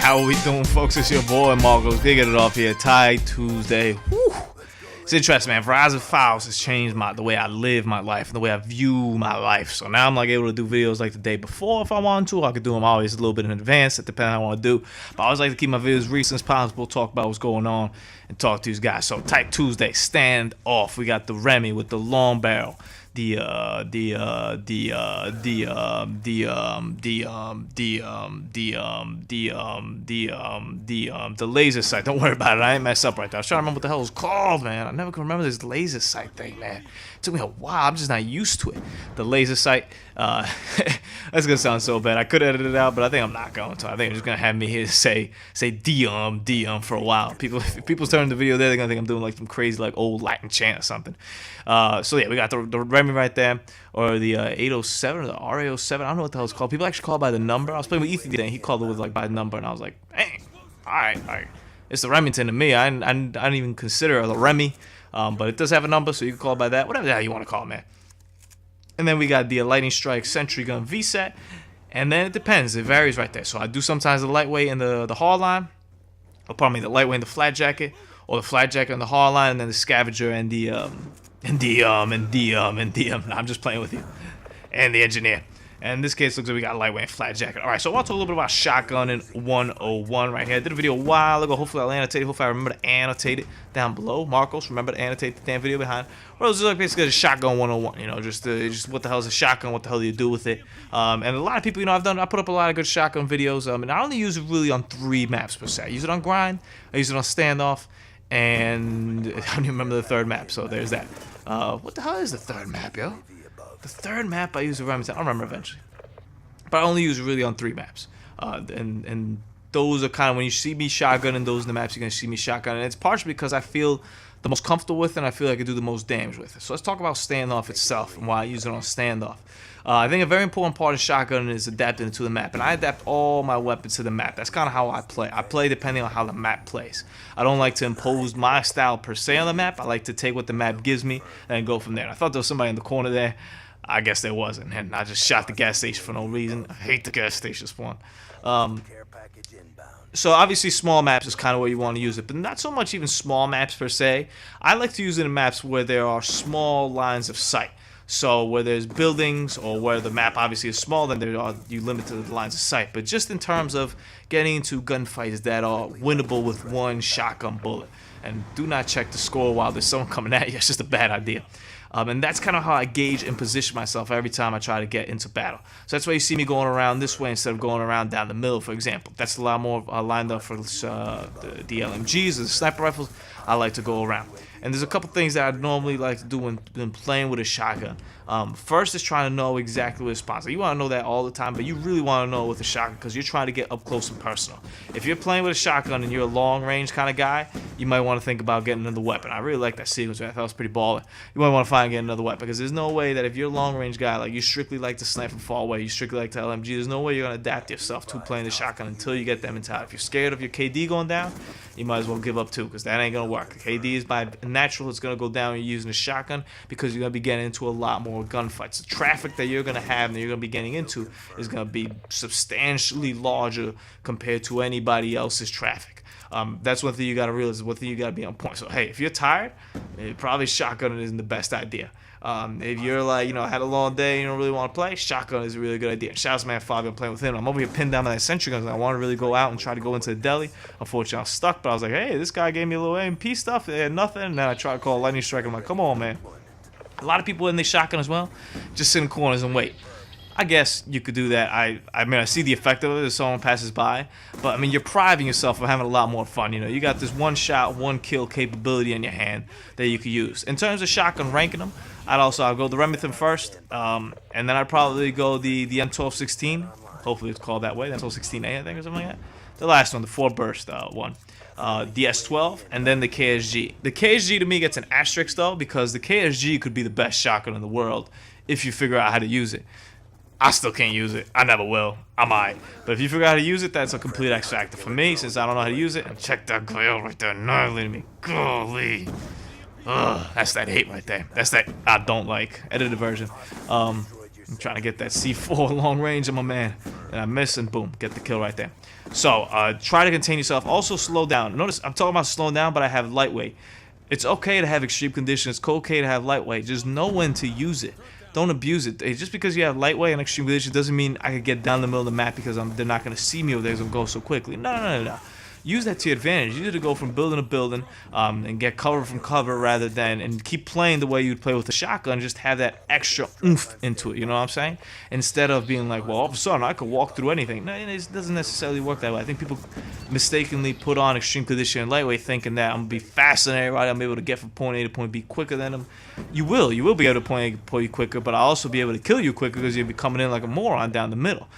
How are we doing, folks? It's your boy Marcos. They get it off here. Tag Tuesday. Whew. It's interesting, man. Verizon Files has changed the way I live my life and the way I view my life. So now I'm like able to do videos like the day before if I want to. I could do them always a little bit in advance, depending on what I want to do. But I always like to keep my videos recent as possible, talk about what's going on, and talk to these guys. So Tag Tuesday, Standoff. We got the Remy with the long barrel. The laser sight. Don't worry about it. I ain't messed up right there. I was trying to remember what the hell it was called, man. I never can remember this laser sight thing, man. It took me a while. I'm just not used to it. The laser sight. That's gonna sound so bad. I could edit it out, but I think I'm not going to. I think I'm just gonna have me here say for a while. If people turn the video there, they're gonna think I'm doing like some crazy like old Latin chant or something. So yeah, we got the Remy right there, or the 807 or the RA07. I don't know what the hell it's called. People actually call it by the number. I was playing with Ethan today, and he called it with like by the number, and I was like, dang, all right. It's the Remington to me. I didn't even consider it the Remy, but it does have a number, so you can call it by that. Whatever the hell you want to call it, man. And then we got the Lightning Strike Sentry Gun VSAT, and then it depends. It varies right there. So I do sometimes the lightweight and the hard line, or pardon me, the lightweight and the flat jacket, or the flat jacket and the hard line, and then the scavenger and the no, I'm just playing with you, and the engineer. And in this case, looks like we got lightweight and flat jacket. All right, so I want to talk a little bit about shotgun in 101 right here. I did a video a while ago. Hopefully, I'll annotate it. Hopefully, I remember to annotate it down below. Marcos, remember to annotate the damn video behind. Well, it's like basically a shotgun 101. You know, just what the hell is a shotgun? What the hell do you do with it? And a lot of people, you know, I put up a lot of good shotgun videos. And I only use it really on 3 maps per se. I use it on grind. I use it on standoff. And I don't even remember the 3rd map. So there's that. What the hell is the 3rd map, yo? The 3rd map I use the Remington. I'll remember eventually. But I only use it really on 3 maps. And those are kind of, when you see me shotgunning those in the maps, you're going to see me shotgunning. And it's partially because I feel the most comfortable with it, and I feel like I can do the most damage with it. So let's talk about standoff itself and why I use it on standoff. I think a very important part of shotgunning is adapting to the map, and I adapt all my weapons to the map. That's kind of how I play. I play depending on how the map plays. I don't like to impose my style per se on the map. I like to take what the map gives me and go from there. And I thought there was somebody in the corner there. I guess there wasn't, and I just shot the gas station for no reason. I hate the gas station spawn. So obviously small maps is kind of where you want to use it, but not so much even small maps per se. I like to use it in maps where there are small lines of sight. So where there's buildings, or where the map obviously is small, then you limit to the lines of sight. But just in terms of getting into gunfights that are winnable with 1 shotgun bullet. And do not check the score while there's someone coming at you. It's just a bad idea. And that's kind of how I gauge and position myself every time I try to get into battle. So that's why you see me going around this way instead of going around down the middle, for example. That's a lot more lined up for the LMGs or the sniper rifles. I like to go around. And there's a couple things that I normally like to do when playing with a shotgun. First is trying to know exactly what it spawns. You want to know that all the time, but you really want to know with a shotgun because you're trying to get up close and personal. If you're playing with a shotgun and you're a long range kind of guy, you might want to think about getting another weapon. I really like that sequence. I thought it was pretty baller. You might want to find and get another weapon because there's no way that if you're a long range guy, like you strictly like to snipe from far away, you strictly like to LMG, there's no way you're going to adapt yourself to playing the shotgun until you get that mentality. If you're scared of your KD going down, you might as well give up too because that ain't going to work. KD is by natural, it's going to go down when you're using a shotgun because you're going to be getting into a lot more gunfights. The traffic that you're going to have and you're going to be getting into is going to be substantially larger compared to anybody else's traffic. That's one thing you got to realize, one thing you got to be on point. So hey, if you're tired, probably shotgunning isn't the best idea. If you're like, you know, had a long day, you don't really want to play, shotgun is a really good idea. Shout out to man Fabio, playing with him. I'm over here pinned down by that sentry gun. I want to really go out and try to go into the deli. Unfortunately, I was stuck, but I was like, hey, this guy gave me a little AMP stuff. They had nothing. And then I tried to call Lightning Strike. I'm like, come on, man. A lot of people in the shotgun as well just sit in corners and wait. I guess you could do that. I mean, I see the effect of it if someone passes by, but I mean, you're priving yourself of having a lot more fun. You know, you got this 1 shot, 1 kill capability in your hand that you could use. In terms of shotgun ranking them, I'll go the Remington first, and then I'd probably go the M1216. Hopefully it's called that way, the M1216A, I think, or something like that. The last one, the 4 burst one. The S12, and then the KSG. The KSG to me gets an asterisk though, because the KSG could be the best shotgun in the world if you figure out how to use it. I still can't use it. I never will. I might. But if you figure out how to use it, that's a complete X factor for me, since I don't know how to use it. And check that glare right there, annihilating me. Golly. Ugh, that's that hate right there. That's that I don't like. Edited version. I'm trying to get that C4 long range on my man. and I miss, and boom, get the kill right there. So try to contain yourself. Also slow down. Notice I'm talking about slowing down, but I have lightweight. It's okay to have extreme conditions. It's okay to have lightweight. Just know when to use it. Don't abuse it. Just because you have lightweight and extreme conditions doesn't mean I could get down the middle of the map because they're not going to see me or they're going to go so quickly. No. Use that to your advantage. You need to go from building to building and get cover from cover rather than, and keep playing the way you'd play with a shotgun. Just have that extra oomph into it, you know what I'm saying? Instead of being like, well, all of a sudden I could walk through anything. No, it doesn't necessarily work that way. I think people mistakenly put on extreme condition and lightweight thinking that I'm going to be faster than everybody. I'm able to get from point A to point B quicker than them. You will be able to point A to point B quicker, but I'll also be able to kill you quicker because you'll be coming in like a moron down the middle.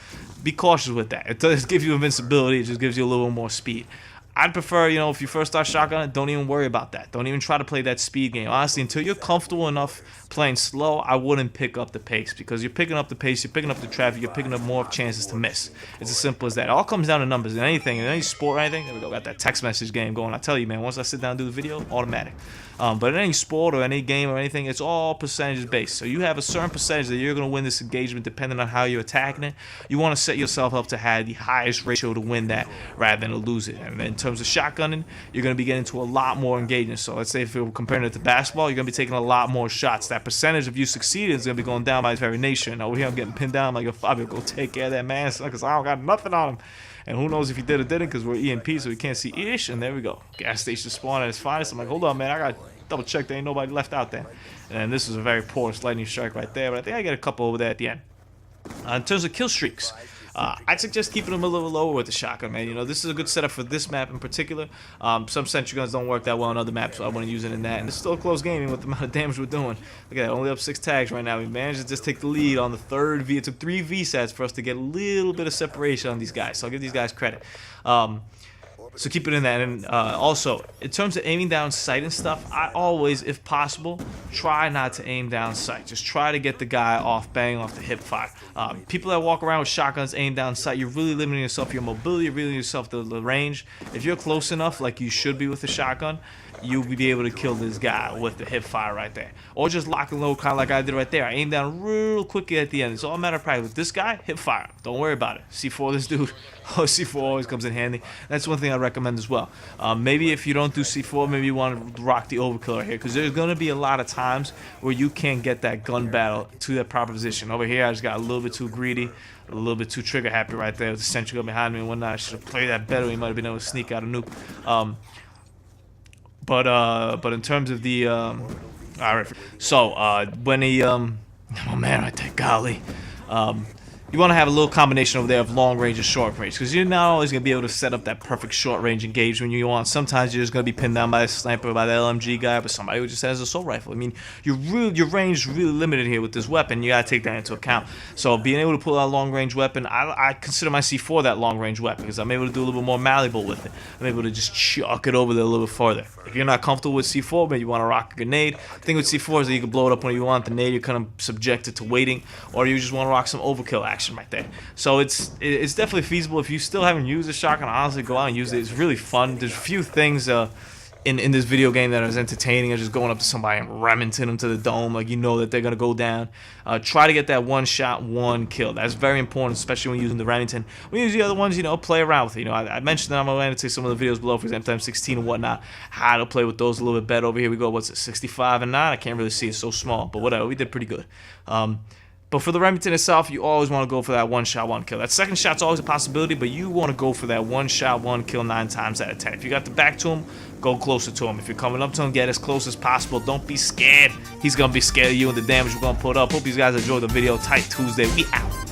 Be cautious with that. It does give you invincibility. It just gives you a little more speed. I'd prefer, you know, if you first start shotgunning, don't even worry about that. Don't even try to play that speed game. Honestly, until you're comfortable enough playing slow, I wouldn't pick up the pace, because you're picking up the pace, you're picking up the traffic, you're picking up more chances to miss. It's as simple as that. It all comes down to numbers. In anything, in any sport or anything, there we go, got that text message game going. I tell you, man, once I sit down and do the video, automatic. But in any sport or any game or anything, it's all percentages based. So you have a certain percentage that you're going to win this engagement depending on how you're attacking it. You want to set yourself up to have the highest ratio to win that rather than to lose it. And in terms of shotgunning, you're going to be getting into a lot more engagement. So let's say if you're comparing it to basketball, you're going to be taking a lot more shots. That percentage of you succeeding is going to be going down by its very nature. And over here I'm getting pinned down like a Fabio. Go take care of that man, because I don't got nothing on him. And who knows if he did or didn't, because we're EMP, so we can't see ish. And there we go. Gas station spawn at its finest. I'm like, hold on, man, I got to double check there ain't nobody left out there. And then this is a very poor lightning strike right there, but I think I get a couple over there at the end. In terms of kill streaks, I'd suggest keeping them a little lower with the shotgun, man. You know, this is a good setup for this map in particular. Some sentry guns don't work that well on other maps, so I wouldn't use it in that. And it's still a close game with the amount of damage we're doing. Look at that, only up 6 tags right now. We managed to just take the lead on the third V. It took 3 VSATs for us to get a little bit of separation on these guys, so I'll give these guys credit. So keep it in that. And also, in terms of aiming down sight and stuff, I always, if possible, try not to aim down sight. Just try to get the guy off, bang off the hip fire. People that walk around with shotguns aim down sight, you're really limiting yourself, your mobility, you're limiting yourself to the range. If you're close enough, like you should be with a shotgun, you'll be able to kill this guy with the hip fire right there. Or just lock and load, kind of like I did right there. I aim down real quickly at the end. It's all a matter of practice. With this guy, hip fire. Don't worry about it. C4 this dude. Oh, C4 always comes in handy. That's one thing I recommend as well. Maybe if you don't do C4, maybe you want to rock the overkill right here, because there's going to be a lot of times where you can't get that gun battle to that proper position. Over here, I just got a little bit too greedy, a little bit too trigger happy right there with the sentry gun behind me and whatnot. I should have played that better. He might have been able to sneak out a nuke. But in terms of the alright, so when he oh man right there, golly, you want to have a little combination over there of long range and short range, because you're not always going to be able to set up that perfect short range engagement you want. Sometimes you're just going to be pinned down by a sniper, by the LMG guy, but somebody who just has an assault rifle. I mean, your range is really limited here with this weapon. You got to take that into account. So being able to pull out a long range weapon, I consider my C4 that long range weapon, because I'm able to do a little bit more malleable with it. I'm able to just chuck it over there a little bit farther. If you're not comfortable with C4, maybe you want to rock a grenade. The thing with C4 is that you can blow it up when you want. The nade, you're kind of subjected to waiting, or you just want to rock some overkill action right there. So it's definitely feasible. If you still haven't used a shotgun, honestly, go out and use it. It's really fun. There's a few things in this video game that is entertaining, just going up to somebody and Remington them to the dome, like you know that they're gonna go down. Try to get that one shot, one kill. That's very important, especially when using the Remington. When you use the other ones, you know, play around with it. You know, I mentioned that I'm gonna annotate some of the videos below, for example, M16 and whatnot, how to play with those a little bit better. Over here we go. What's it, 65 and 9? I can't really see. It's so small, but whatever. We did pretty good. But for the Remington itself, you always want to go for that one shot, one kill. That second shot's always a possibility, but you want to go for that one shot, one kill 9 times out of 10. If you got the back to him, go closer to him. If you're coming up to him, get as close as possible. Don't be scared. He's going to be scared of you and the damage we're going to put up. Hope you guys enjoyed the video. Tight Tuesday. We out.